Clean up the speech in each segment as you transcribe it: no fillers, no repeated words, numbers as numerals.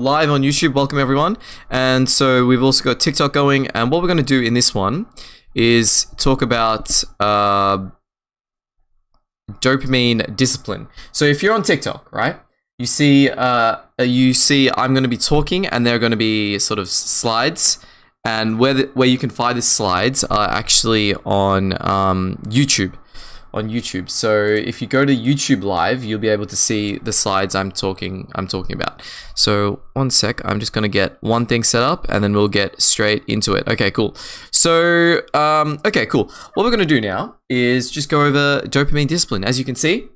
live on YouTube. Welcome everyone. And so we've also got TikTok going, and what we're going to do in this one is talk about dopamine discipline. So if you're on TikTok, right, you see I'm going to be talking, and there are going to be sort of slides, and where you can find the slides are actually on YouTube. So if you go to YouTube Live, you'll be able to see the slides I'm talking about. So one sec, I'm just gonna get one thing set up, and then we'll get straight into it. Okay, cool. So okay, cool. What we're gonna do now is just go over dopamine discipline. As you can see,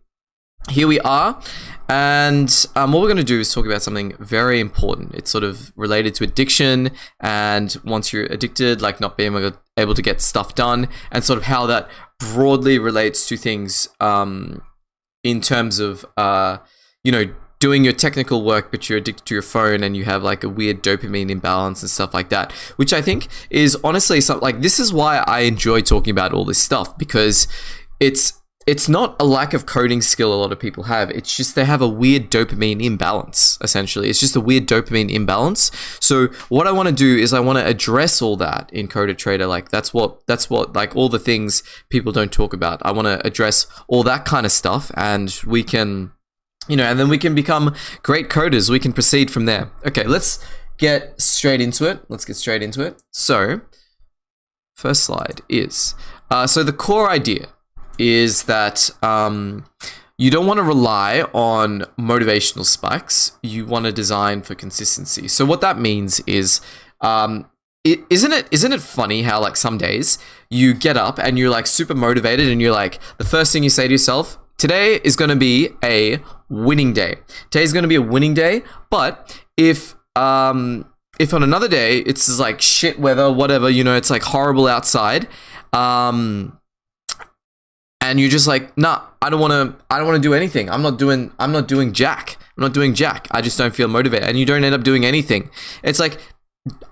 here we are. And what we're going to do is talk about something very important. It's sort of related to addiction, and once you're addicted, like not being able to get stuff done, and sort of how that broadly relates to things in terms of, doing your technical work, but you're addicted to your phone and you have like a weird dopamine imbalance and stuff like that, which I think is honestly something like, this is why I enjoy talking about all this stuff, because it's not a lack of coding skill a lot of people have. It's just they have a weird dopamine imbalance, essentially. It's just a weird dopamine imbalance. So what I want to do is I want to address all that in Coder Trader. Like that's what like all the things people don't talk about. I want to address all that kind of stuff, and we can, and then we can become great coders. We can proceed from there. Okay, let's get straight into it. So first slide is, so the core idea is that you don't want to rely on motivational spikes. You want to design for consistency. So what that means is, isn't it funny how like some days you get up and you're like super motivated, and you're like, the first thing you say to yourself, today is going to be a winning day. Today's going to be a winning day. But if on another day it's just like shit weather, whatever, it's like horrible outside, and you're just like, nah, I don't want to do anything. I'm not doing jack. I just don't feel motivated. And you don't end up doing anything. It's like,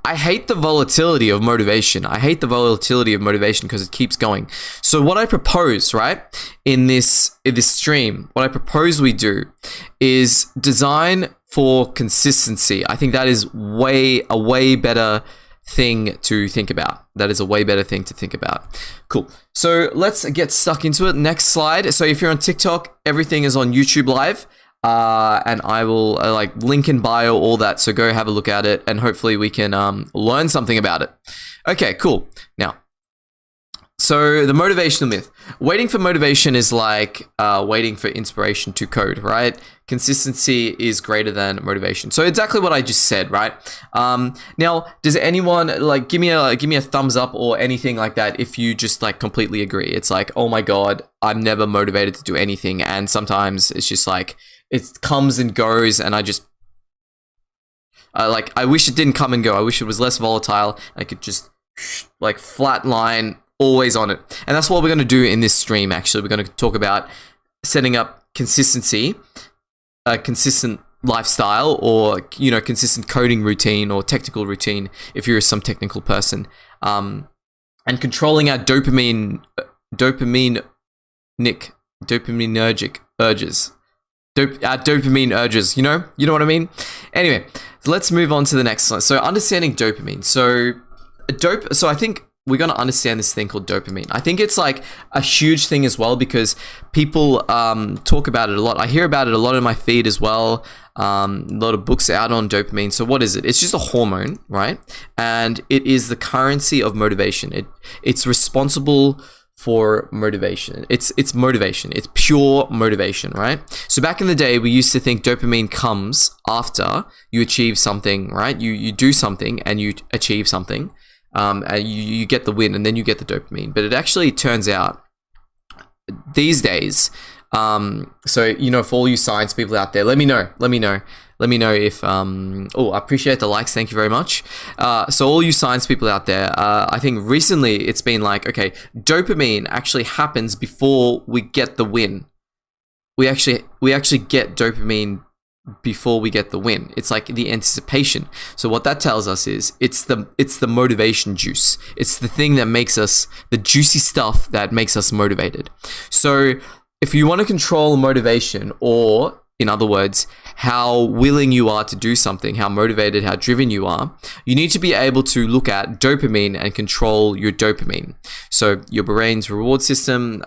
I hate the volatility of motivation. Because it keeps going. So what I propose, right, in this stream, what I propose we do is design for consistency. I think that is a way better thing to think about. Cool. So let's get stuck into it. Next slide. So if you're on TikTok, everything is on YouTube Live, and I will like link in bio, all that. So go have a look at it, and hopefully we can learn something about it. Okay, cool. Now, so the motivational myth. Waiting for motivation is like waiting for inspiration to code, right? Consistency is greater than motivation. So exactly what I just said, right? Now, does anyone like give me a thumbs up or anything like that if you just like completely agree? It's like, oh my God, I'm never motivated to do anything, and sometimes it's just like it comes and goes, and I just I wish it didn't come and go. I wish it was less volatile. I could just like flat line, always on it. And that's what we're going to do in this stream. Actually, we're going to talk about setting up consistency, a consistent lifestyle, or consistent coding routine or technical routine if you're some technical person, and controlling our dopaminergic urges. Our dopamine urges, you know what I mean? Anyway, so let's move on to the next slide. So understanding dopamine. So I think we're going to understand this thing called dopamine. I think it's like a huge thing as well, because people talk about it a lot. I hear about it a lot in my feed as well. A lot of books out on dopamine. So what is it? It's just a hormone, right? And it is the currency of motivation. It's responsible for motivation. It's motivation. It's pure motivation, right? So back in the day, we used to think dopamine comes after you achieve something, right? You do something and you achieve something. And you get the win, and then you get the dopamine. But it actually turns out these days, so for all you science people out there, let me know if I appreciate the likes, thank you very much. So all you science people out there, I think recently it's been like, okay, dopamine actually happens before we get the win. We actually get dopamine before we get the win. It's like the anticipation. So what that tells us is it's the motivation juice. It's the thing that makes us, the juicy stuff that makes us motivated. So if you want to control motivation, or in other words, how willing you are to do something, how motivated, how driven you are, you need to be able to look at dopamine and control your dopamine. So your brain's reward system,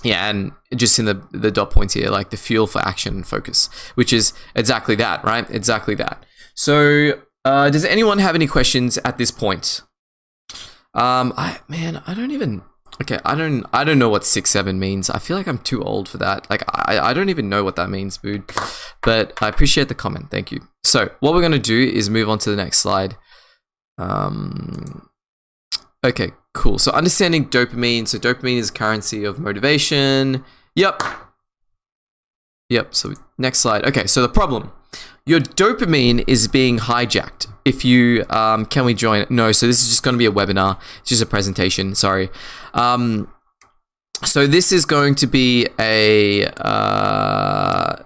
yeah, and just in the dot points here, like the fuel for action and focus, which is exactly that, right? Exactly that. So does anyone have any questions at this point? I don't know what 6-7 means. I feel like I'm too old for that. Like I don't even know what that means, dude. But I appreciate the comment. Thank you. So what we're gonna do is move on to the next slide. Okay, cool. So understanding dopamine. So dopamine is currency of motivation. Yep. So next slide. Okay, so the problem. Your dopamine is being hijacked. If you, can we join? No, so this is just going to be a webinar. It's just a presentation, sorry. So this is going to be a,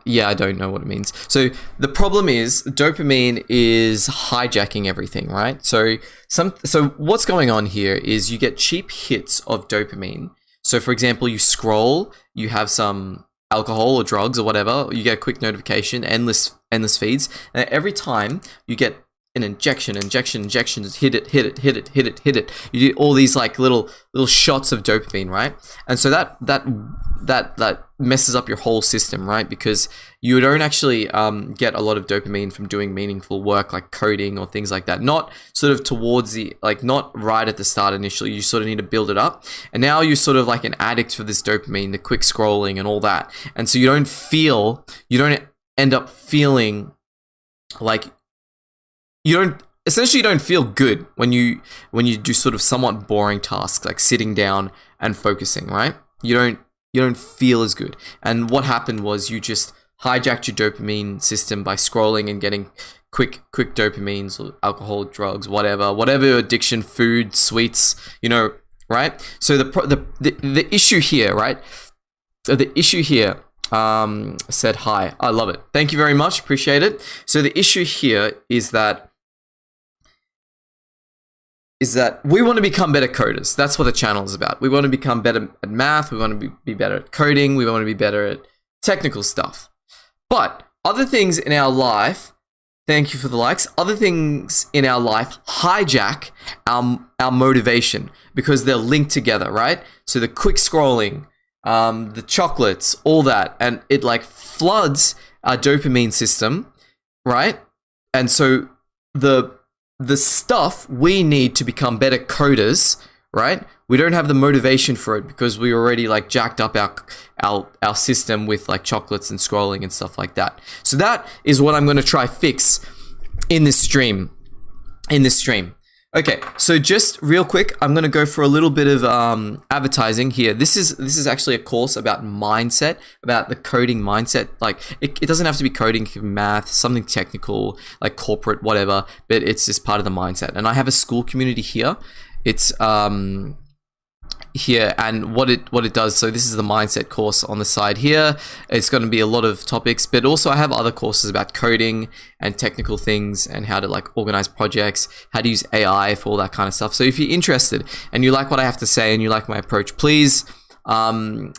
yeah, I don't know what it means. So the problem is dopamine is hijacking everything, right? So what's going on here is you get cheap hits of dopamine. So for example, you scroll, you have some alcohol or drugs or whatever, you get a quick notification, endless feeds, and every time you get an injections, hit it. You do all these like little shots of dopamine, right? And so that messes up your whole system, right? Because you don't actually get a lot of dopamine from doing meaningful work like coding or things like that. Not sort of towards the, like not right at the start initially. You sort of need to build it up. And now you're sort of like an addict for this dopamine, the quick scrolling and all that. And so you don't end up feeling like you don't feel good when you do sort of somewhat boring tasks like sitting down and focusing, right? You don't feel as good. And what happened was you just hijacked your dopamine system by scrolling and getting quick dopamines or alcohol, drugs, whatever addiction, food, sweets, right? So the issue here, right? So the issue here said hi. I love it. Thank you very much. Appreciate it. So the issue here is that we want to become better coders. That's what the channel is about. We want to become better at math. We want to be better at coding. We want to be better at technical stuff. But other things in our life, thank you for the likes, other things in our life hijack our motivation because they're linked together, right? So the quick scrolling, the chocolates, all that, and it like floods our dopamine system, right? And so the stuff we need to become better coders, right? We don't have the motivation for it because we already like jacked up our system with like chocolates and scrolling and stuff like that. So that is what I'm going to try fix in this stream. Okay, so just real quick, I'm going to go for a little bit of advertising here. This is actually a course about mindset, about the coding mindset. Like it doesn't have to be coding, it can be math, something technical, like corporate, whatever, but it's just part of the mindset. And I have a school community here. It's here, and what it does, so this is the mindset course on the side here. It's going to be a lot of topics, but also I have other courses about coding and technical things and how to like organize projects, how to use AI for all that kind of stuff. So if you're interested and you like what I have to say and you like my approach, please do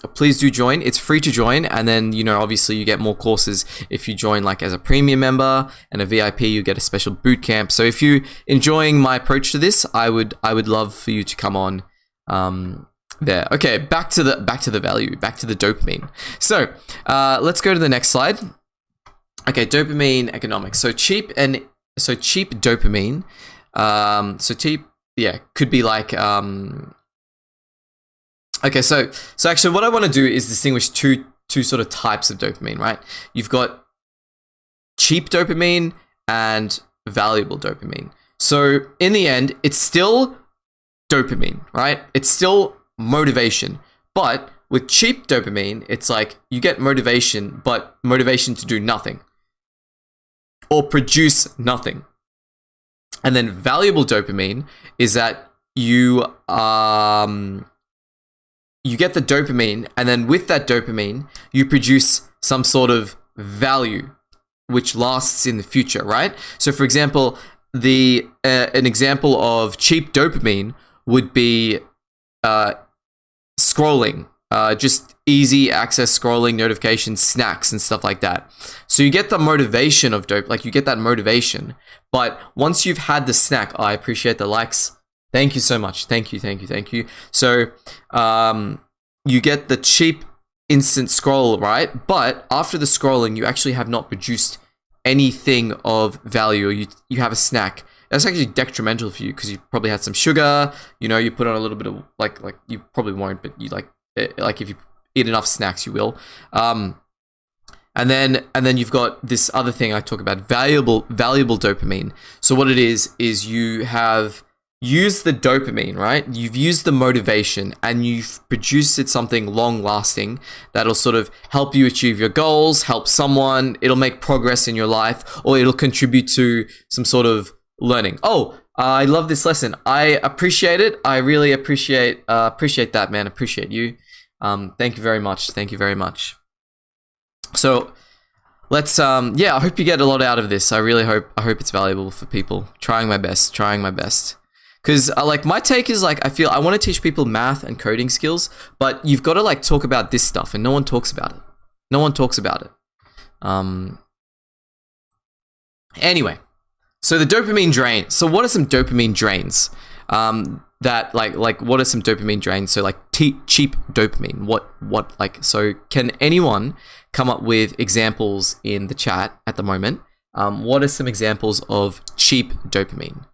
join. It's free to join, and then obviously you get more courses if you join like as a premium member, and a VIP you get a special boot camp. So if you're enjoying my approach to this, I would love for you to come on there. Okay, back to the value, back to the dopamine. So let's go to the next slide. Okay, dopamine economics. So cheap dopamine. Could be like okay, so actually what I want to do is distinguish two sort of types of dopamine, right? You've got cheap dopamine and valuable dopamine. So in the end, it's still dopamine, right? It's still motivation. But with cheap dopamine, it's like you get motivation, but motivation to do nothing or produce nothing. And then valuable dopamine is that you get the dopamine, and then with that dopamine, you produce some sort of value which lasts in the future, right? So for example, an example of cheap dopamine would be scrolling, just easy access scrolling, notifications, snacks, and stuff like that. So you get the motivation of dope, like you get that motivation. But once you've had the snack, I appreciate the likes. Thank you so much. Thank you, thank you, thank you. So you get the cheap instant scroll, right? But after the scrolling, you actually have not produced anything of value. Or you have a snack. That's actually detrimental for you because you probably had some sugar. You know, you put on a little bit of like you probably won't, but you like if you eat enough snacks, you will. And then you've got this other thing I talk about, valuable dopamine. So what it is you have used the dopamine, right? You've used the motivation and you've produced something long lasting that'll sort of help you achieve your goals, help someone, it'll make progress in your life, or it'll contribute to some sort of learning. Oh, I love this lesson. I appreciate it. I really appreciate that, man. Appreciate you. Thank you very much. Thank you very much. So let's yeah, I hope you get a lot out of this. I really hope it's valuable for people. Trying my best. Because like my take is like I feel I want to teach people math and coding skills, but you've got to like talk about this stuff, and no one talks about it. Anyway, so the dopamine drain. So what are some dopamine drains? That like what are some dopamine drains? So like cheap dopamine. What like, so can anyone come up with examples in the chat at the moment? What are some examples of cheap dopamine?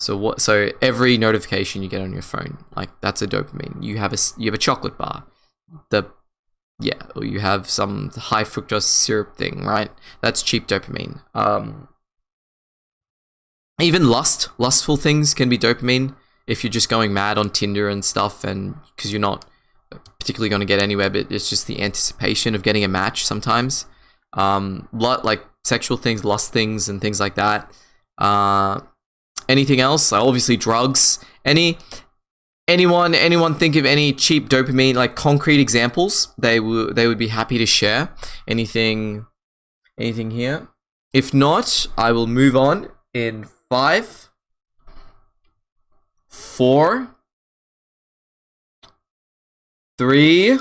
So every notification you get on your phone, like that's a dopamine. You have a chocolate bar, or you have some high fructose syrup thing, right? That's cheap dopamine. Even lustful things can be dopamine if you're just going mad on Tinder and stuff, and because you're not particularly going to get anywhere, but it's just the anticipation of getting a match sometimes. Like sexual things, lust things, and things like that. Anything else? Obviously drugs. Anyone think of any cheap dopamine, like concrete examples? They would be happy to share. Anything here? If not, I will move on in 5, 4, 3,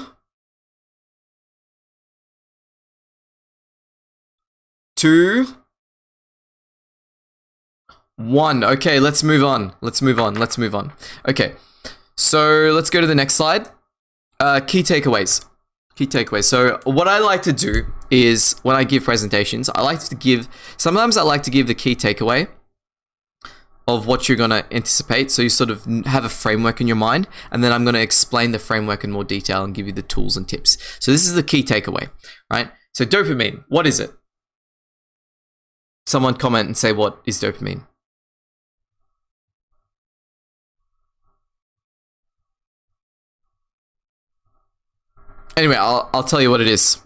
2, 1. Okay, let's move on. Okay, so let's go to the next slide. Key takeaways. So what I like to do is when I give presentations, sometimes I like to give the key takeaway of what you're going to anticipate. So you sort of have a framework in your mind, and then I'm going to explain the framework in more detail and give you the tools and tips. So this is the key takeaway, right? So dopamine, what is it? Someone comment and say, what is dopamine? Anyway, I'll tell you what it is.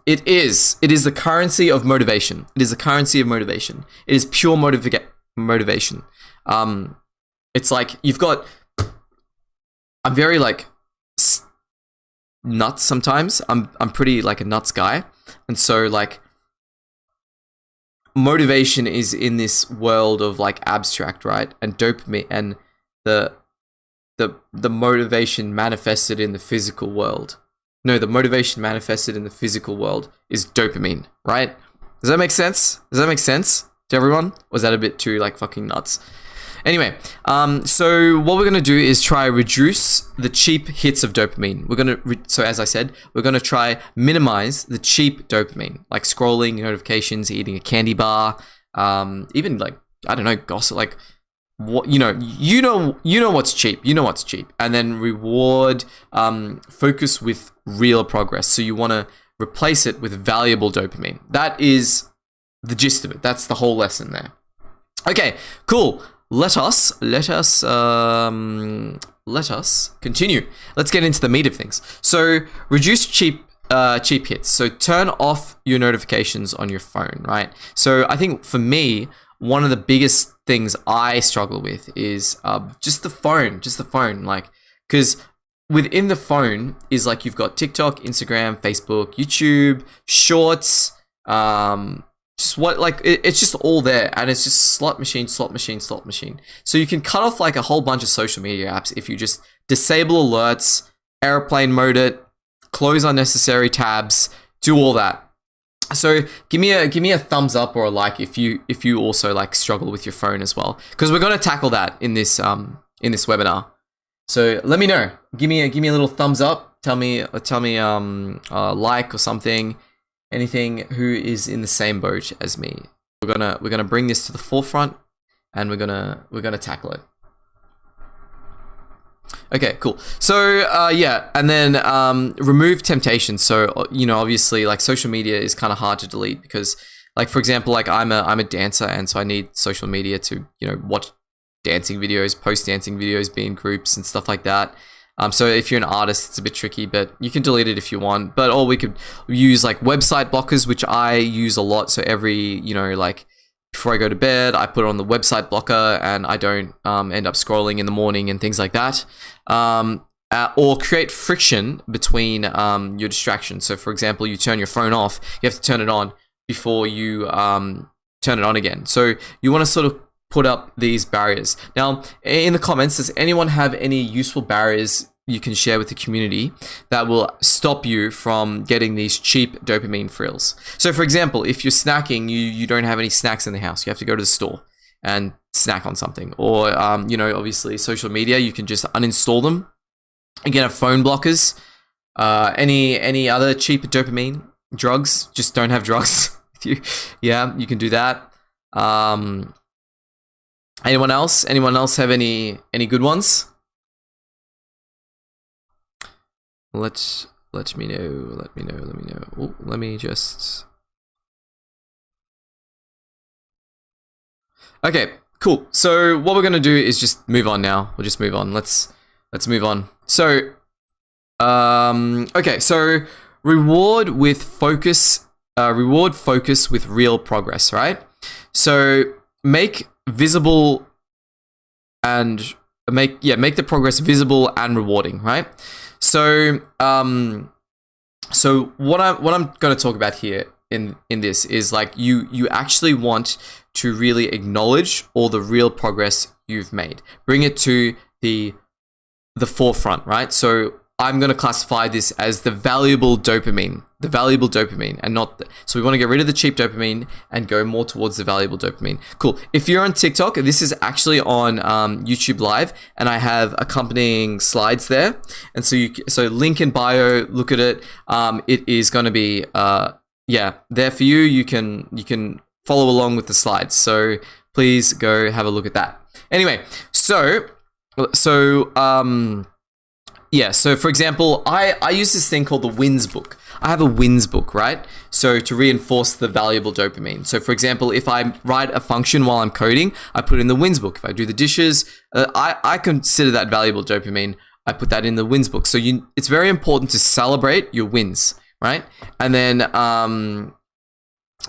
It is the currency of motivation. It is pure motivation. It's like you've got. I'm very like nuts sometimes. I'm pretty like a nuts guy, and so like motivation is in this world of like abstract, right? And dopamine and the motivation manifested in the physical world. No, the motivation manifested in the physical world is dopamine, right? Does that make sense? To everyone? Or was that a bit too like fucking nuts? Anyway, so what we're gonna do is try reduce the cheap hits of dopamine. So as I said, we're gonna try minimize the cheap dopamine, like scrolling, notifications, eating a candy bar, even like I don't know, gossip, like. What you know what's cheap, and then reward, focus with real progress. So you want to replace it with valuable dopamine. That is the gist of it. That's the whole lesson there. Okay, cool. Let us continue. Let's get into the meat of things. So reduce cheap hits. So turn off your notifications on your phone, right? So I think for me, one of the biggest things I struggle with is just the phone, like, because within the phone is like you've got TikTok, Instagram, Facebook, YouTube, Shorts, Just what, like, it's just all there, and it's just slot machine, slot machine, slot machine. So you can cut off like a whole bunch of social media apps if you just disable alerts, airplane mode it, close unnecessary tabs, do all that. So give me a thumbs up or a like if you also like struggle with your phone as well, because we're going to tackle that in this webinar. So let me know. Give me a little thumbs up. Tell me like or something. Anything who is in the same boat as me. We're gonna bring this to the forefront, and we're gonna tackle it. Okay, cool. So yeah, and then remove temptation. So obviously, like, social media is kind of hard to delete because, like, for example, like I'm a dancer, and so I need social media to watch dancing videos, post dancing videos, be in groups and stuff like that. So if you're an artist, it's a bit tricky, but you can delete it if you want. But or we could use like website blockers, which I use a lot. So every like before I go to bed, I put on the website blocker, and I don't end up scrolling in the morning and things like that. Or create friction between your distractions. So for example, you turn your phone off, you have to turn it on before you turn it on again. So you want to sort of put up these barriers. Now, in the comments, does anyone have any useful barriers you can share with the community that will stop you from getting these cheap dopamine frills? So for example, if you're snacking, you don't have any snacks in the house, you have to go to the store and snack on something. Or obviously social media, you can just uninstall them. Again, have phone blockers. Any other cheap dopamine drugs? Just don't have drugs. You can do that. Anyone else have any good ones? Let me know. Oh, let me just. Okay, cool. So what we're gonna do is just move on now. We'll just move on. Let's move on. So, okay. So reward focus with real progress, right? So make visible and make the progress visible and rewarding, right? So so what I'm going to talk about here in this is like you actually want to really acknowledge all the real progress you've made. Bring it to the forefront, right? So I'm going to classify this as the valuable dopamine, and not so we want to get rid of the cheap dopamine and go more towards the valuable dopamine. Cool. If you're on TikTok, this is actually on YouTube Live, and I have accompanying slides there. And so link in bio, look at it. It is going to be there for you. You can follow along with the slides. So please go have a look at that. Anyway, so for example, I use this thing called the wins book. I have a wins book, right? So to reinforce the valuable dopamine. So for example, if I write a function while I'm coding, I put it in the wins book. If I do the dishes, I consider that valuable dopamine. I put that in the wins book. So it's very important to celebrate your wins, right? And then,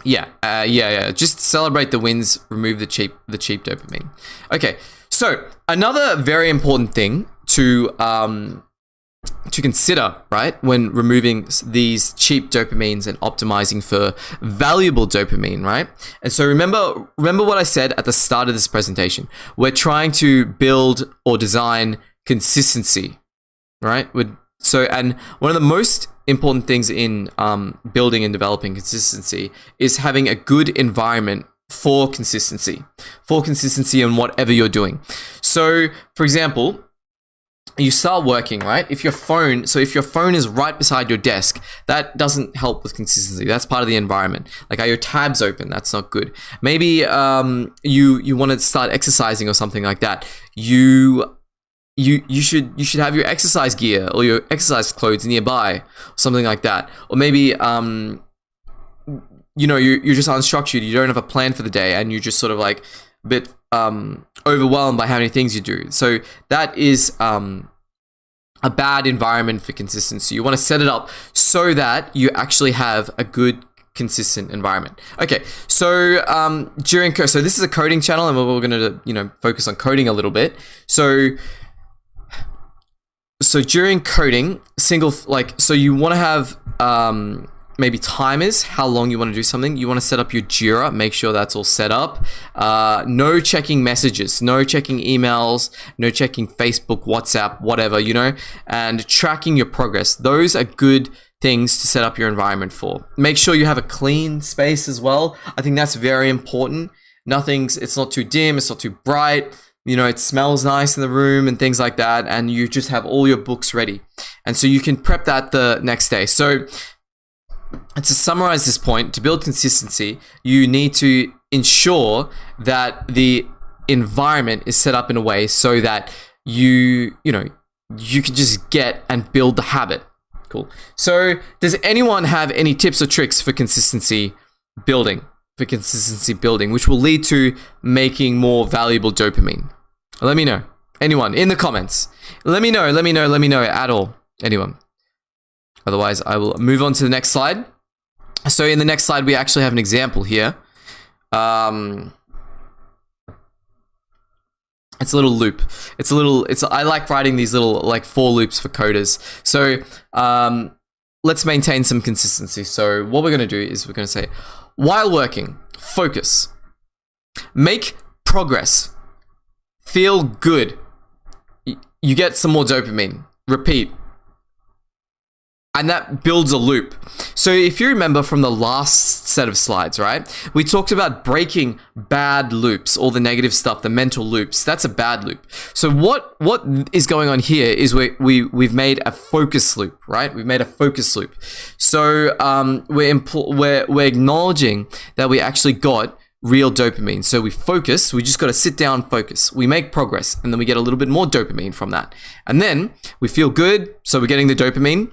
just celebrate the wins, remove the cheap dopamine. Okay, so another very important thing to consider, right, when removing these cheap dopamines and optimizing for valuable dopamine, right? And so remember what I said at the start of this presentation. We're trying to build or design consistency, right? And one of the most important things in building and developing consistency is having a good environment for consistency in whatever you're doing. So, for example, you start working, right? If your phone is right beside your desk, that doesn't help with consistency. That's part of the environment. Like, are your tabs open? That's not good. Maybe you want to start exercising or something like that. You should have your exercise gear or your exercise clothes nearby, something like that. Or maybe you're just unstructured. You don't have a plan for the day, and you're just sort of like a bit overwhelmed by how many things you do. So that is a bad environment for consistency. You want to set it up so that you actually have a good, consistent environment. Okay, so so this is a coding channel, and we're going to focus on coding a little bit. So during coding, so you want to have maybe timers, how long you want to do something. You want to set up your Jira, make sure that's all set up. No checking messages, no checking emails, no checking Facebook, WhatsApp, whatever, you know, and tracking your progress. Those are good things to set up your environment for. Make sure you have a clean space as well. I think that's very important. It's not too dim, it's not too bright. You know, it smells nice in the room and things like that. And you just have all your books ready. And so you can prep that the next day. So and to summarize this point, to build consistency, you need to ensure that the environment is set up in a way so that you can just get and build the habit. Cool. So does anyone have any tips or tricks for consistency building, which will lead to making more valuable dopamine? Let me know. Anyone in the comments. Let me know at all. Anyone. Otherwise, I will move on to the next slide. So in the next slide, we actually have an example here. It's a little loop. I like writing these little like for loops for coders. So let's maintain some consistency. So what we're going to do is we're going to say, while working, focus, make progress, feel good. You get some more dopamine. Repeat. And that builds a loop. So if you remember from the last set of slides, right? We talked about breaking bad loops, all the negative stuff, the mental loops. That's a bad loop. So what is going on here is we've made a focus loop, right? We've made a focus loop. So we're acknowledging that we actually got real dopamine. So we focus, we just got to sit down and focus. We make progress, and then we get a little bit more dopamine from that. And then we feel good, so we're getting the dopamine.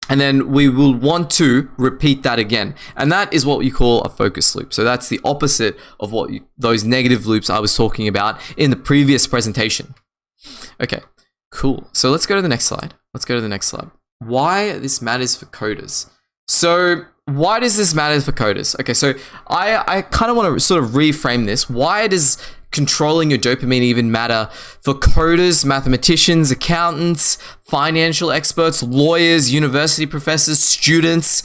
And then we will want to repeat that again. And that is what you call a focus loop. So that's the opposite of those negative loops I was talking about in the previous presentation. Okay, cool. So let's go to the next slide. Why this matters for coders. So why does this matter for coders? Okay, so I kind of want to sort of reframe this. Why does controlling your dopamine even matter for coders, mathematicians, accountants, financial experts, lawyers, university professors, students,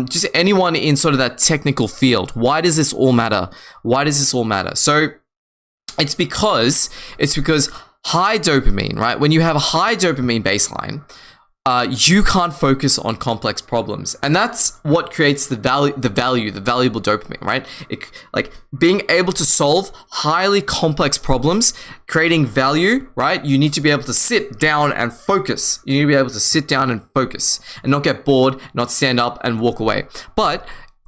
just anyone in sort of that technical field? Why does this all matter? So it's because high dopamine, right? When you have a high dopamine baseline, you can't focus on complex problems, and that's what creates the valuable dopamine, right? Like being able to solve highly complex problems, creating value, right? You need to be able to sit down and focus. And not get bored, not stand up and walk away. But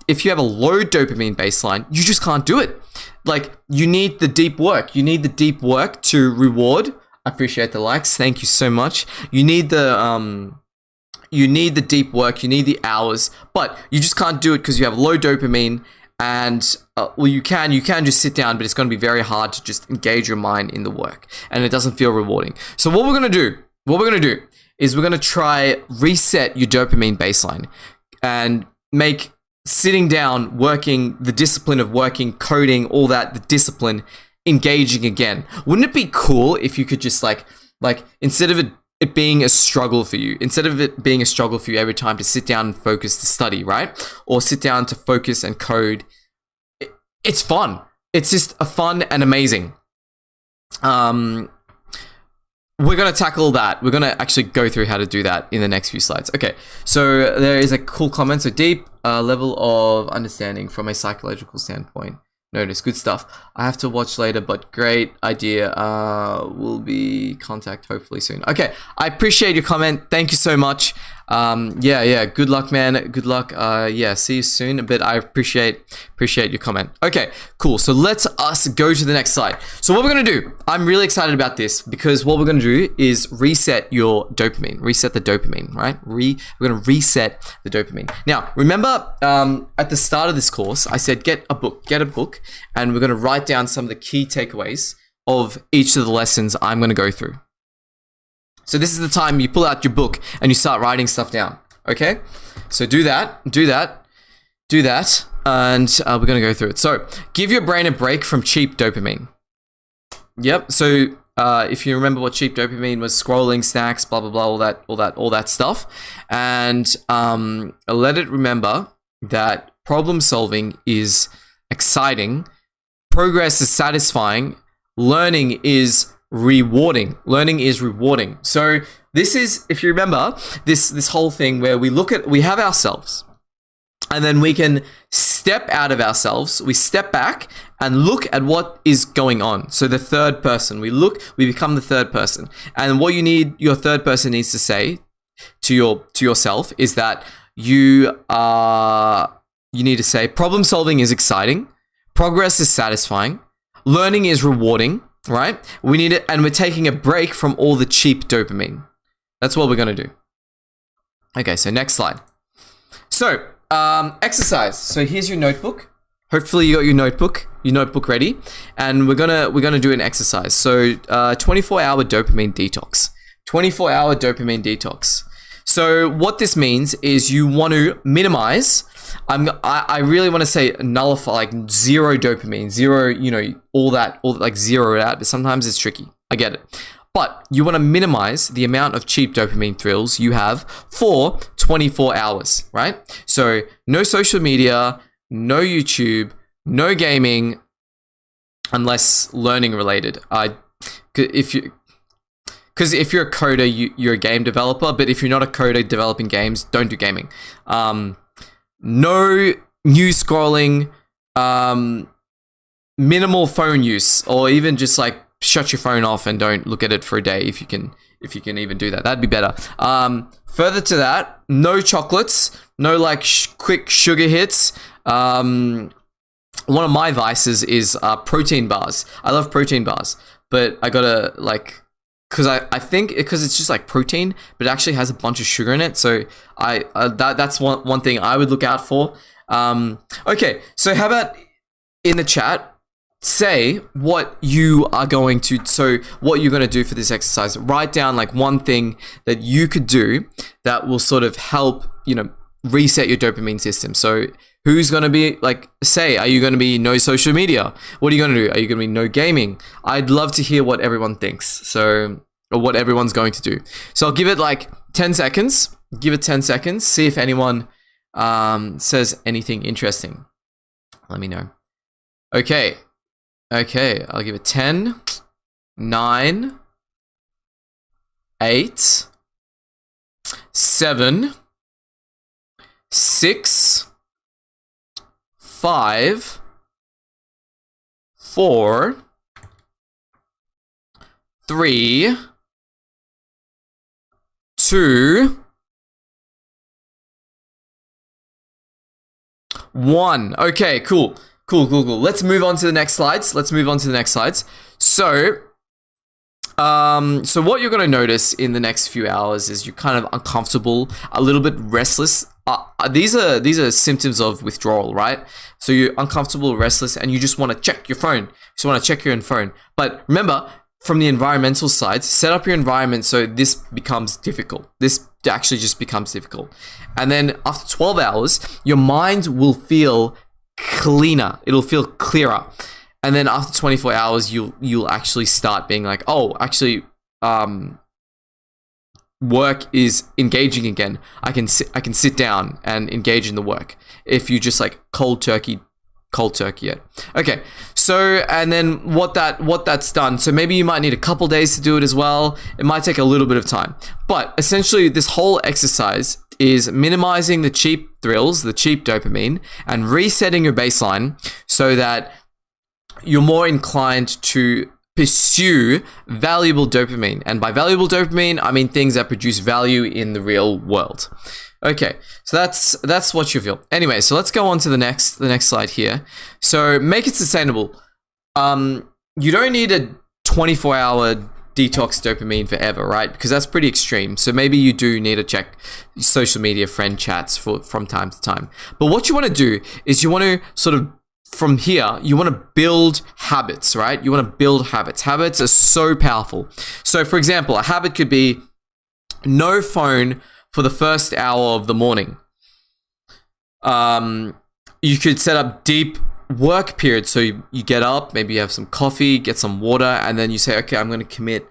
if you have a low dopamine baseline, you just can't do it. Like you need the deep work. You need the deep work to reward. I appreciate the likes. Thank you so much. You need the deep work. You need the hours, but you just can't do it because you have low dopamine. And you can just sit down, but it's going to be very hard to just engage your mind in the work, and it doesn't feel rewarding. So what we're going to do is we're going to try reset your dopamine baseline and make sitting down, working, the discipline of working, coding, all that, the discipline, engaging again. Wouldn't it be cool if you could just like instead of it being a struggle for you, every time to sit down and focus to study, right? Or sit down to focus and code. It's fun. It's just a fun and amazing. We're going to tackle that. We're going to actually go through how to do that in the next few slides. Okay, so there is a cool comment. So deep level of understanding from a psychological standpoint. Notice, good stuff. I have to watch later, but great idea. We'll be contact hopefully soon. Okay, I appreciate your comment. Thank you so much. Yeah. Good luck, man. Good luck. Yeah, see you soon. But I appreciate your comment. Okay, cool. So let's go to the next slide. So what we're gonna do, I'm really excited about this because what we're gonna do is reset your dopamine. Reset the dopamine, right? We're gonna reset the dopamine. Now, remember at the start of this course, I said get a book, and we're gonna write down some of the key takeaways of each of the lessons I'm gonna go through. So this is the time you pull out your book and you start writing stuff down, okay? So do that, and we're gonna go through it. So give your brain a break from cheap dopamine. Yep, so if you remember what cheap dopamine was, scrolling, snacks, blah blah blah, all that stuff, and let it remember that problem solving is exciting, progress is satisfying, learning is rewarding. Learning is rewarding. So this is, if you remember, this whole thing where we have ourselves, and then we can step out of ourselves, we step back and look at what is going on. So the third person, we become the third person. And what your third person needs to say to yourself is that you need to say, problem solving is exciting, progress is satisfying, learning is rewarding, right? We need it, and we're taking a break from all the cheap dopamine. That's what we're going to do. Okay, so next slide. So, exercise. So here's your notebook. Hopefully you got your notebook ready, and we're gonna do an exercise. So 24-hour dopamine detox. 24-hour dopamine detox. So what this means is you want to minimize. I really want to say nullify, like zero dopamine, zero. All that like zero it out. But sometimes it's tricky. I get it. But you want to minimize the amount of cheap dopamine thrills you have for 24 hours, right? So no social media, no YouTube, no gaming, unless learning related. Because if you're a coder, you're a game developer. But if you're not a coder developing games, don't do gaming. No news scrolling, minimal phone use, or even just like shut your phone off and don't look at it for a day if you can even do that. That'd be better. Further to that, no chocolates, no like quick sugar hits. One of my vices is protein bars. I love protein bars, but I gotta like, because I think because it's just like protein, but it actually has a bunch of sugar in it. So that's one thing I would look out for. Okay, so how about in the chat, say what you are going to, so what you're going to do for this exercise. Write down like one thing that you could do that will sort of help, reset your dopamine system. So who's going to be like, say, are you going to be no social media? What are you going to do? Are you going to be no gaming? I'd love to hear what everyone thinks. Or what everyone's going to do. So I'll give it like 10 seconds. Give it 10 seconds. See if anyone says anything interesting. Let me know. Okay, I'll give it 10, 9, 8, 7, 6, 5, 4, 3, 2, 1. Okay, cool. Let's move on to the next slides. So, what you're going to notice in the next few hours is you're kind of uncomfortable, a little bit restless. These are symptoms of withdrawal, right? So you're uncomfortable, restless, and you just want to check your phone. You just want to check your own phone. But remember, from the environmental side, set up your environment so this becomes difficult. This actually just becomes difficult. And then after 12 hours, your mind will feel cleaner. It'll feel clearer. And then after 24 hours, you'll actually start being like, oh, actually, work is engaging again. I can sit down and engage in the work. If you just like cold turkey it. Okay, so and then what that's done. So maybe you might need a couple days to do it as well. It might take a little bit of time, but essentially this whole exercise is minimizing the cheap thrills, the cheap dopamine, and resetting your baseline so that you're more inclined to pursue valuable dopamine. And by valuable dopamine, I mean things that produce value in the real world. Okay, so that's what you feel. Anyway, so let's go on to the next slide here. So make it sustainable. You don't need a 24-hour detox dopamine forever, right? Because that's pretty extreme. So maybe you do need to check social media friend chats from time to time. But what you want to do is you want to sort of, from here, you want to build habits, right? You want to build habits. Habits are so powerful. So for example, a habit could be no phone for the first hour of the morning. You could set up deep work period. So you get up, maybe you have some coffee, get some water, and then you say, okay, I'm going to commit.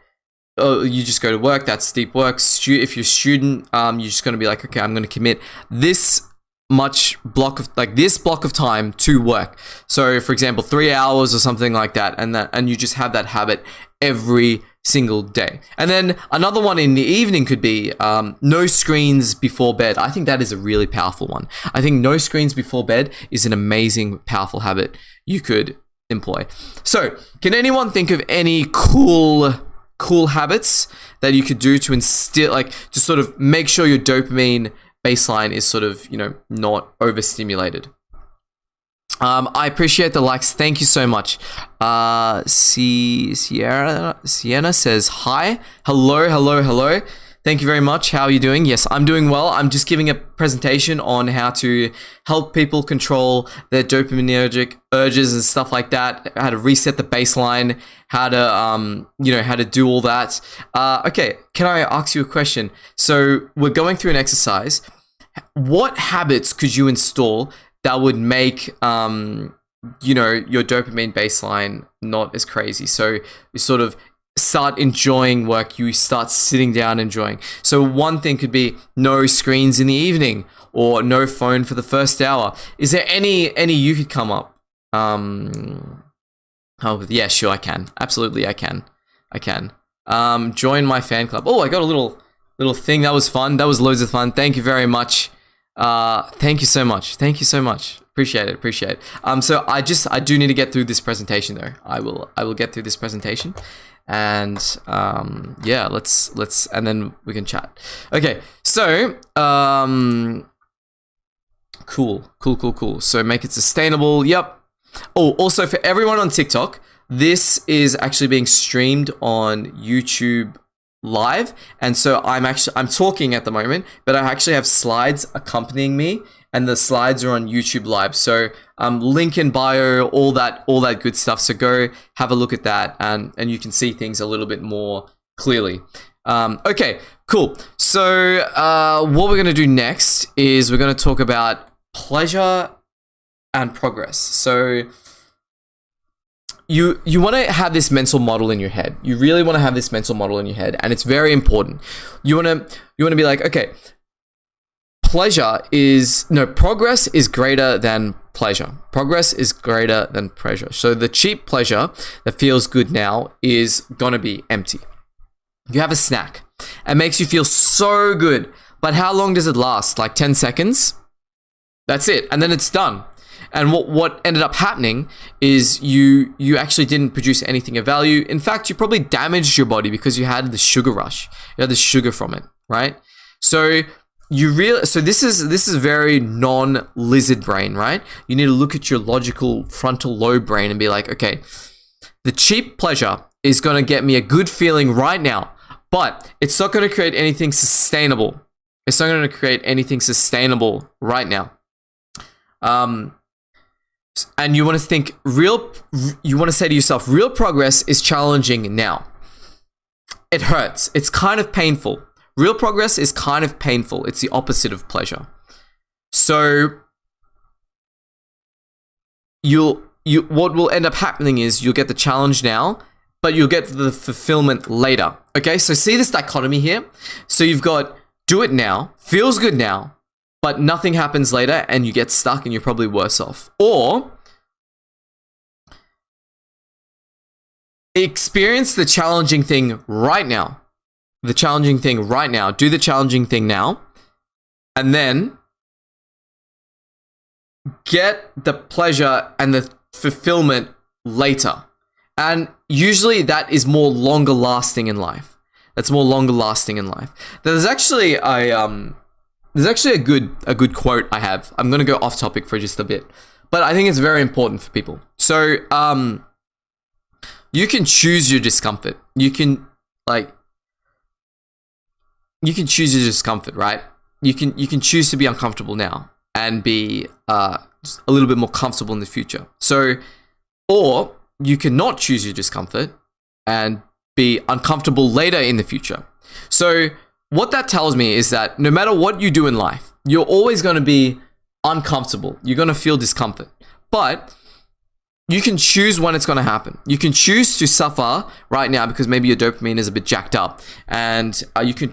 Oh, you just go to work. That's deep work. If you're a student, you're just going to be like, okay, I'm going to commit this block of time to work. So for example, 3 hours or something like that, and you just have that habit every single day. And then another one in the evening could be no screens before bed. I think that is a really powerful one. I think no screens before bed is an amazing, powerful habit you could employ. So can anyone think of any cool habits that you could do to instill, like, to sort of make sure your dopamine baseline is sort of, not overstimulated? I appreciate the likes. Thank you so much. Sienna says hi. Hello. Thank you very much. How are you doing? Yes, I'm doing well. I'm just giving a presentation on how to help people control their dopaminergic urges and stuff like that. How to reset the baseline. How to do all that. Okay, can I ask you a question? So we're going through an exercise. What habits could you install that would make your dopamine baseline not as crazy? So you sort of start enjoying work, you start sitting down enjoying. So one thing could be no screens in the evening, or no phone for the first hour. Is there any you could come up? Oh yeah, sure, I can. Absolutely, I can. Join my fan club. Oh, I got a little thing. That was fun. That was loads of fun. Thank you very much. Thank you so much. Appreciate it. So I do need to get through this presentation though. I will get through this presentation, and yeah, let's and then we can chat. Okay, so cool. So make it sustainable. Yep. Oh, also for everyone on TikTok, this is actually being streamed on YouTube Live, and so I'm talking at the moment, but I actually have slides accompanying me, and the slides are on YouTube Live. So link in bio, all that good stuff. So go have a look at that, and you can see things a little bit more clearly. Okay, cool. So what we're gonna do next is we're gonna talk about pleasure and progress. So you want to have this mental model in your head. You really want to have this mental model in your head, and it's very important. You want to be like, okay, progress is greater than pleasure. Progress is greater than pleasure. So the cheap pleasure that feels good now is going to be empty. You have a snack. It makes you feel so good, but how long does it last? Like 10 seconds? That's it, and then it's done. And what ended up happening is you actually didn't produce anything of value. In fact, you probably damaged your body because you had the sugar rush. You had the sugar from it, right? So this is very non-lizard brain, right? You need to look at your logical frontal lobe brain and be like, okay, the cheap pleasure is going to get me a good feeling right now, but it's not going to create anything sustainable. It's not going to create anything sustainable right now. And you want to think you want to say to yourself, real progress is challenging now. It hurts. It's kind of painful. Real progress is kind of painful. It's the opposite of pleasure. So what will end up happening is you'll get the challenge now, but you'll get the fulfillment later. Okay, so see this dichotomy here? So you've got do it now, feels good now, but nothing happens later and you get stuck and you're probably worse off. Or experience the challenging thing right now. Do the challenging thing now, and then get the pleasure and the fulfillment later. And usually that is more longer lasting in life. There's actually a good quote I have. I'm going to go off topic for just a bit, but I think it's very important for people. So, you can choose your discomfort. You can choose your discomfort, right? You can choose to be uncomfortable now and be just a little bit more comfortable in the future. So, or you cannot choose your discomfort and be uncomfortable later in the future. So what that tells me is that no matter what you do in life, you're always going to be uncomfortable. You're going to feel discomfort. But you can choose when it's going to happen. You can choose to suffer right now because maybe your dopamine is a bit jacked up, and you can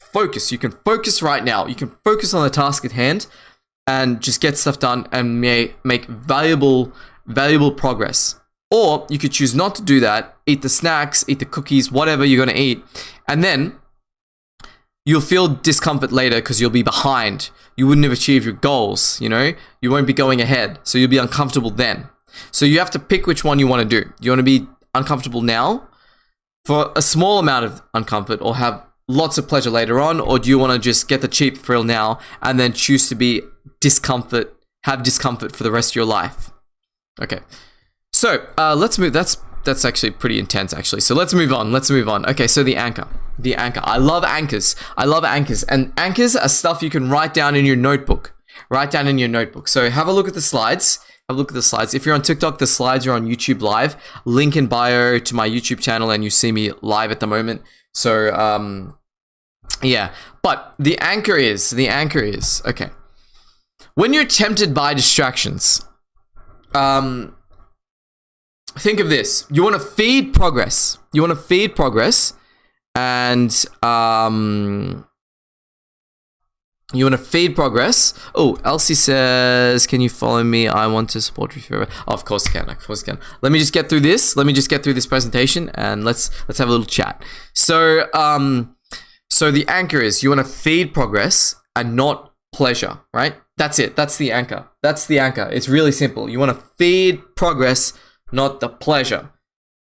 focus. You can focus right now. You can focus on the task at hand and just get stuff done and make valuable progress. Or you could choose not to do that, eat the snacks, eat the cookies, whatever you're going to eat, and then you'll feel discomfort later because you'll be behind. You wouldn't have achieved your goals, you know? You won't be going ahead, so you'll be uncomfortable then. So you have to pick which one you want to do. You want to be uncomfortable now for a small amount of uncomfort or have lots of pleasure later on, or do you want to just get the cheap thrill now and then choose to be have discomfort for the rest of your life? Okay. So, let's move. That's actually pretty intense, actually. So let's move on. Okay, so the anchor. I love anchors. And anchors are stuff you can write down in your notebook. So have a look at the slides. If you're on TikTok, the slides are on YouTube Live. Link in bio to my YouTube channel, and you see me live at the moment. So, yeah. But the anchor is, okay. When you're tempted by distractions, think of this. You want to feed progress. Oh, Elsie says, can you follow me? I want to support you forever. Oh, of course I can. Let me just get through this presentation and let's have a little chat. So, so the anchor is you want to feed progress and not pleasure, right? That's it. That's the anchor. It's really simple. You want to feed progress, not the pleasure.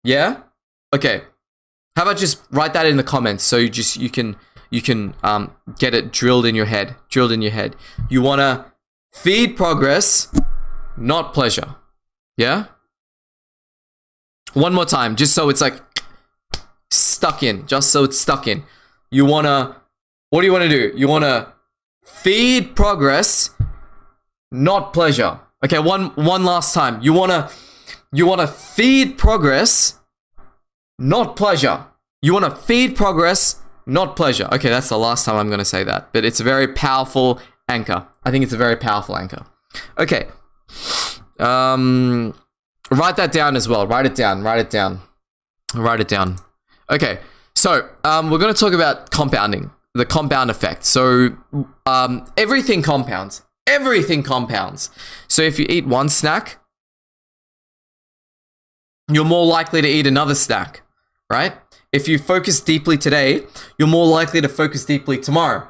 Yeah? Okay. How about just write that in the comments so you can get it drilled in your head. You want to feed progress, not pleasure. Yeah? One more time, just so it's like stuck in. You want to, what do you want to do? You want to feed progress, not pleasure. Okay, one last time. You want to feed progress, not pleasure. You want to feed progress, not pleasure. Okay, that's the last time I'm going to say that. But it's a very powerful anchor. I think it's a very powerful anchor. Okay. Write that down as well. Write it down. Okay. So, we're going to talk about compounding. The compound effect. So, everything compounds. So, if you eat one snack, you're more likely to eat another snack, right? If you focus deeply today, you're more likely to focus deeply tomorrow.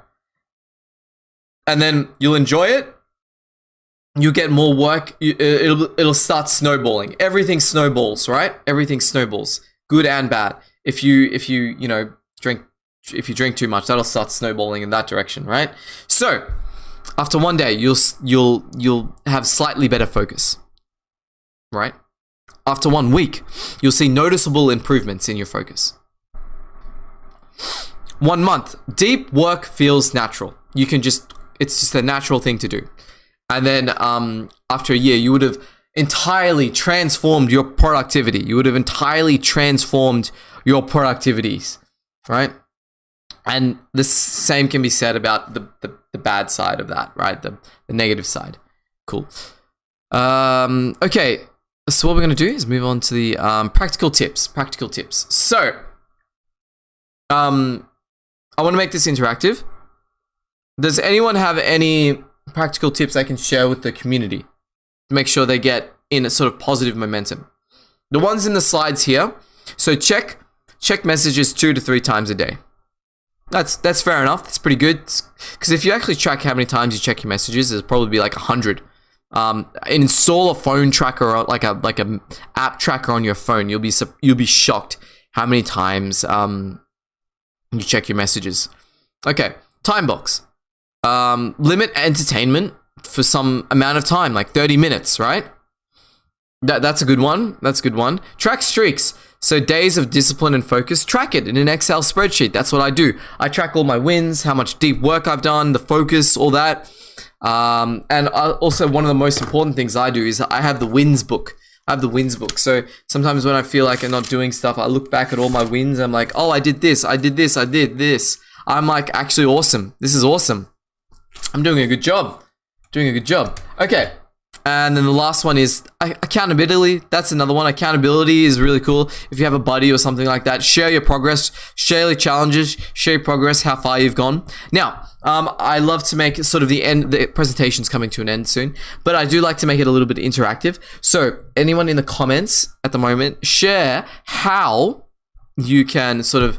And then you'll enjoy it. You get more work. It'll start snowballing. Everything snowballs, right? Everything snowballs, good and bad. If you drink too much, that'll start snowballing in that direction, right? So, after one day, you'll have slightly better focus, right? After 1 week, you'll see noticeable improvements in your focus. 1 month, deep work feels natural. It's just a natural thing to do. And then after a year, you would have entirely transformed your productivity. Right? And the same can be said about the bad side of that, right? The negative side. Cool. Okay. So what we're going to do is move on to the practical tips. So, I want to make this interactive. Does anyone have any practical tips I can share with the community to make sure they get in a sort of positive momentum? The ones in the slides here. So check messages 2 to 3 times a day. That's fair enough. That's pretty good. Because if you actually track how many times you check your messages, it'll probably be like 100. Install a phone tracker or like a app tracker on your phone. You'll be shocked how many times you check your messages. Okay, time box. Limit entertainment for some amount of time, like 30 minutes, right? That's a good one. Track streaks. So days of discipline and focus, track it in an Excel spreadsheet. That's what I do. I track all my wins, how much deep work I've done, the focus, all that. And also one of the most important things I do is I have the wins book. So sometimes when I feel like I'm not doing stuff, I look back at all my wins. I'm like, oh, I did this. I'm like, actually awesome. This is awesome. I'm doing a good job. Okay. And then the last one is accountability. That's another one. Accountability is really cool. If you have a buddy or something like that, share your progress, share your challenges, share your progress, how far you've gone. Now, I love to make sort of the presentation's coming to an end soon, but I do like to make it a little bit interactive. So anyone in the comments at the moment, share how you can sort of,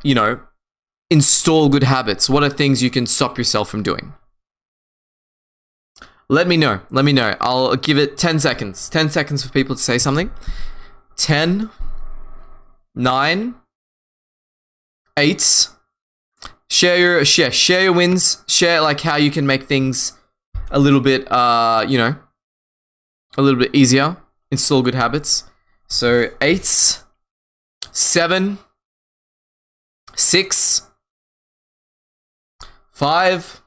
you know, install good habits. What are things you can stop yourself from doing? Let me know. Let me know. I'll give it 10 seconds. 10 seconds for people to say something. 10, 9, 8. Share your wins. Share like how you can make things a little bit, you know, a little bit easier. Install good habits. So 8, 7, 6, 5,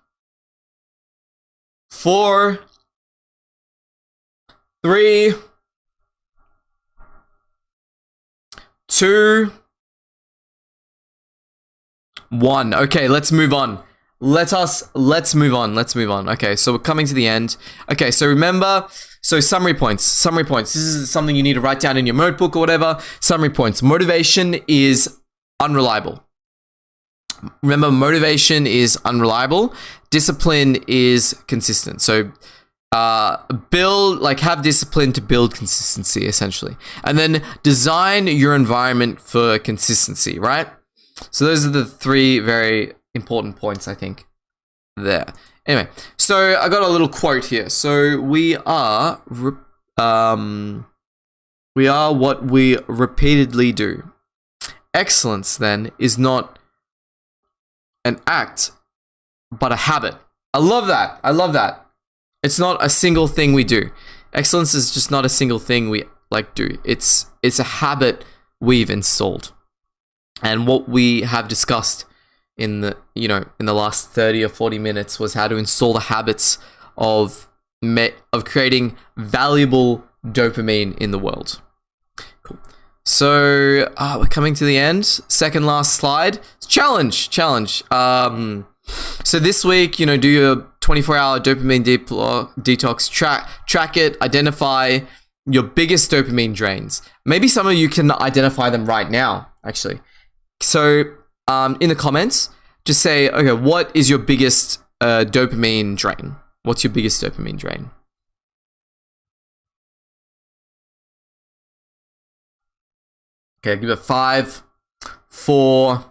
4, 3, 2, 1. Okay, let's move on. Let's move on. Okay, so we're coming to the end. Okay, so remember, summary points. This is something you need to write down in your notebook or whatever. Summary points. Motivation is unreliable. Remember, motivation is unreliable. Discipline is consistent. So have discipline to build consistency, essentially. And then design your environment for consistency, right? So those are the 3 very important points, I think, there. Anyway, so I got a little quote here. So we are what we repeatedly do. Excellence, then, is not an act, but a habit. I love that. It's not a single thing we do. Excellence is just not a single thing we do. It's a habit we've installed. And what we have discussed in the last 30 or 40 minutes was how to install the habits of creating valuable dopamine in the world. Cool. So we're coming to the end. Second last slide. Challenge. So this week, do your 24-hour dopamine detox. Track it. Identify your biggest dopamine drains. Maybe some of you can identify them right now, actually. So in the comments, just say, okay, what is your biggest dopamine drain? What's your biggest dopamine drain? Okay, give it 5, 4,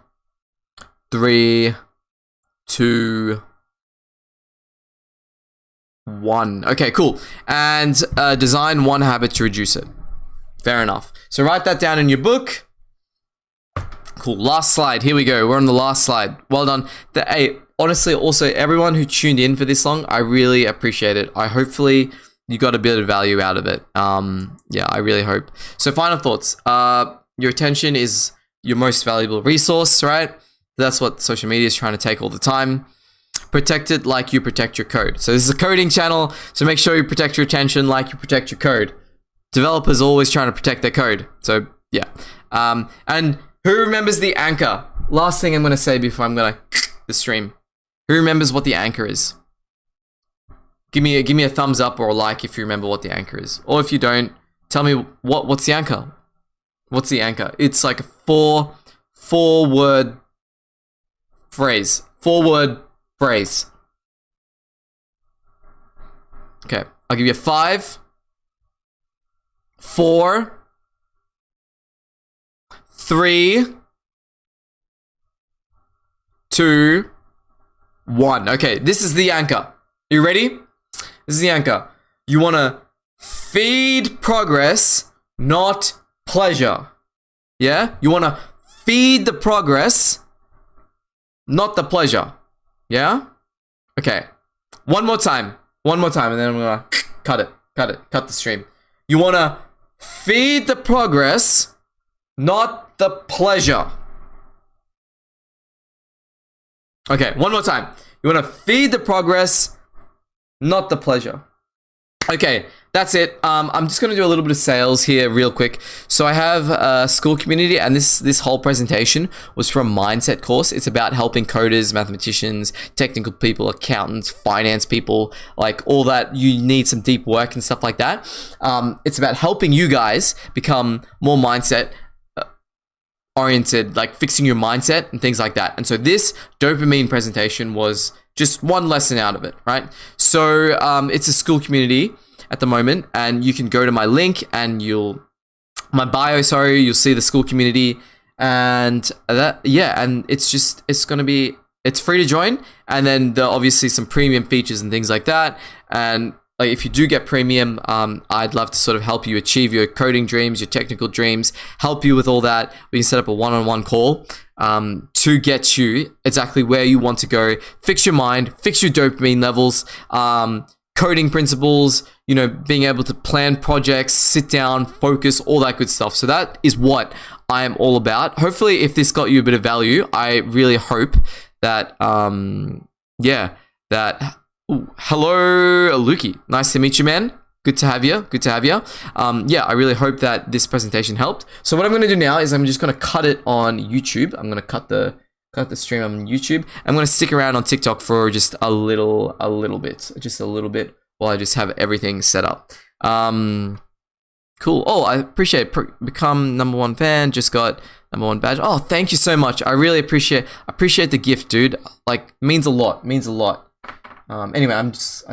3, 2, 1. Okay, cool. And design one habit to reduce it. Fair enough. So write that down in your book. Cool. Last slide. Here we go. We're on the last slide. Well done. Honestly, also everyone who tuned in for this long, I really appreciate it. Hopefully you got a bit of value out of it. Yeah, I really hope. So final thoughts. Your attention is your most valuable resource, right? That's what social media is trying to take all the time. Protect it like you protect your code. So this is a coding channel, so make sure you protect your attention like you protect your code. Developers are always trying to protect their code. So yeah. And who remembers the anchor? Last thing I'm going to say before I'm going to the stream. Who remembers what the anchor is? Give me a thumbs up or a like if you remember what the anchor is. Or if you don't, tell me what's the anchor? What's the anchor? It's like a four-word phrase. 4-word phrase. Okay, I'll give you 5, 4, 3, 2, 1. Okay, this is the anchor. You ready? This is the anchor. You want to feed progress, not pleasure. Yeah? You want to feed the progress, not the pleasure. Yeah? Okay. One more time, and then I'm gonna cut the stream. You want to feed the progress, not the pleasure. Okay, one more time. You want to feed the progress, not the pleasure. Okay, that's it. I'm just gonna do a little bit of sales here real quick. So I have a school community, and this whole presentation was from Mindset course. It's about helping coders, mathematicians, technical people, accountants, finance people, like all that. You need some deep work and stuff like that. It's about helping you guys become more mindset oriented, like fixing your mindset and things like that. And so this dopamine presentation was just one lesson out of it, right? So it's a school community at the moment, and you can go to my link and my bio, sorry, you'll see the school community, and and it's free to join, and then there are obviously some premium features and things like that. And like, if you do get premium, I'd love to sort of help you achieve your coding dreams, your technical dreams, help you with all that. We can set up a one-on-one call to get you exactly where you want to go, fix your mind, fix your dopamine levels, coding principles, being able to plan projects, sit down, focus, all that good stuff. So that is what I am all about. Hopefully, if this got you a bit of value, I really hope that, Ooh, hello, Lukey. Nice to meet you, man. Good to have you. Good to have you. I really hope that this presentation helped. So what I'm going to do now is I'm just going to cut it on YouTube. I'm going to cut the stream on YouTube. I'm going to stick around on TikTok for just a little bit while I just have everything set up. Cool. Oh, I appreciate it. Become #1 fan. Just got #1 badge. Oh, thank you so much. I really appreciate the gift, dude. Like, means a lot. Anyway, I'm